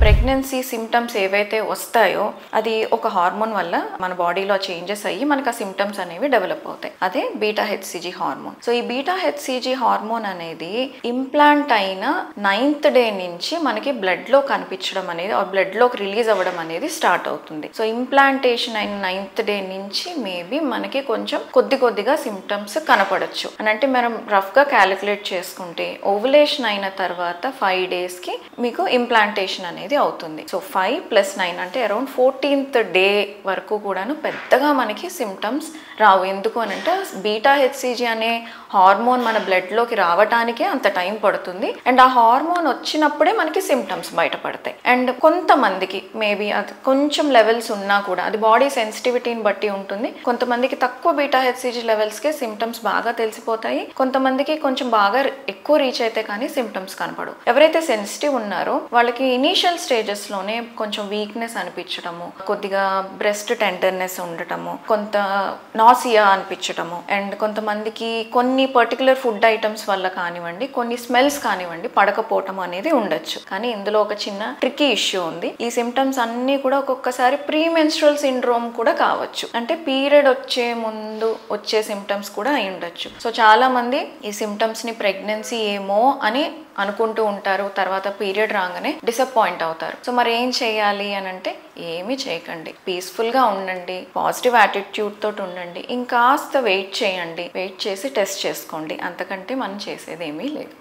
Pregnancy symptoms ఏవైతే వస్తాయో అది ఒక హార్మోన్ వల్ల మన బాడీలో చేంజెస్ అయ్యి మనకు ఆ సిమ్టమ్స్ అనేవి డెవలప్ అవుతాయి. అదే బీటా హెచ్సిజీ హార్మోన్. సో ఈ బీటా హెచ్సిజీ హార్మోన్ అనేది ఇంప్లాంట్ అయిన 9th డే నుంచి మనకి బ్లడ్ లో కనిపించడం అనేది బ్లడ్ లోకి రిలీజ్ అవ్వడం అనేది స్టార్ట్ అవుతుంది. సో ఇంప్లాంటేషన్ అయిన 9th డే నుంచి మేబీ మనకి కొంచెం కొద్దిగా సిమ్టమ్స్ కనపడచ్చు అని. అంటే మనం రఫ్ గా క్యాలిక్యులేట్ చేసుకుంటే ఓవులేషన్ అయిన తర్వాత 5 days కి మీకు ఇంప్లాంటేషన్ అనేది అవుతుంది. సో 5 + 9 అంటే అరౌండ్ 14th డే వరకు కూడాను పెద్దగా మనకి సిమ్టమ్స్ రావు. ఎందుకు అని అంటే బీటా హెచ్సిజీ అనే హార్మోన్ మన బ్లడ్ లోకి రావడానికే అంత టైం పడుతుంది. అండ్ ఆ హార్మోన్ వచ్చినప్పుడే మనకి సిమ్టమ్స్ బయటపడతాయి. అండ్ కొంతమందికి మేబీ అది కొంచెం లెవెల్స్ ఉన్నా కూడా అది బాడీ సెన్సిటివిటీని బట్టి ఉంటుంది. కొంతమందికి తక్కువ బీటా హెచ్సిజీ లెవెల్స్కే సిమ్టమ్స్ బాగా తెలిసిపోతాయి. కొంతమందికి కొంచెం బాగా ఎక్కువ రీచ్ అయితే కానీ సిమ్టమ్స్ కనపడవు. ఎవరైతే సెన్సిటివ్ ఉన్నారో వాళ్ళకి ఇనీషియల్ స్టేజెస్ లోనే కొంచెం వీక్నెస్ అనిపించడము, కొద్దిగా బ్రెస్ట్ టెండర్నెస్ ఉండటము, కొంత నాసియా అనిపించడము, అండ్ కొంతమందికి కొన్ని పర్టికులర్ ఫుడ్ ఐటమ్స్ వల్ల కానివ్వండి, కొన్ని స్మెల్స్ కానివ్వండి పడకపోవటం అనేది ఉండొచ్చు. కానీ ఇందులో ఒక చిన్న ట్రికీ ఇష్యూ ఉంది. ఈ సిమ్టమ్స్ అన్ని కూడా ఒక్కొక్కసారి ప్రీ మెన్స్ట్రువల్ సిండ్రోమ్ కూడా కావచ్చు. అంటే పీరియడ్ వచ్చే ముందు వచ్చే సిమ్టమ్స్ కూడా అయి ఉండొచ్చు. సో చాలా మంది ఈ సిమ్టమ్స్ ని ప్రెగ్నెన్సీ ఏమో అని అనుకుంటూ ఉంటారు. తర్వాత పీరియడ్ రాగానే డిసప్పాయింట్ అవుతారు. సో మరి ఏం చేయాలి అని అంటే ఏమీ చేయకండి, పీస్ఫుల్ గా ఉండండి, పాజిటివ్ యాటిట్యూడ్ తోటి ఉండండి, ఇంకాస్త వెయిట్ చేయండి, వెయిట్ చేసి టెస్ట్ చేసుకోండి. అంతకంటే మనం చేసేది ఏమీ లేదు.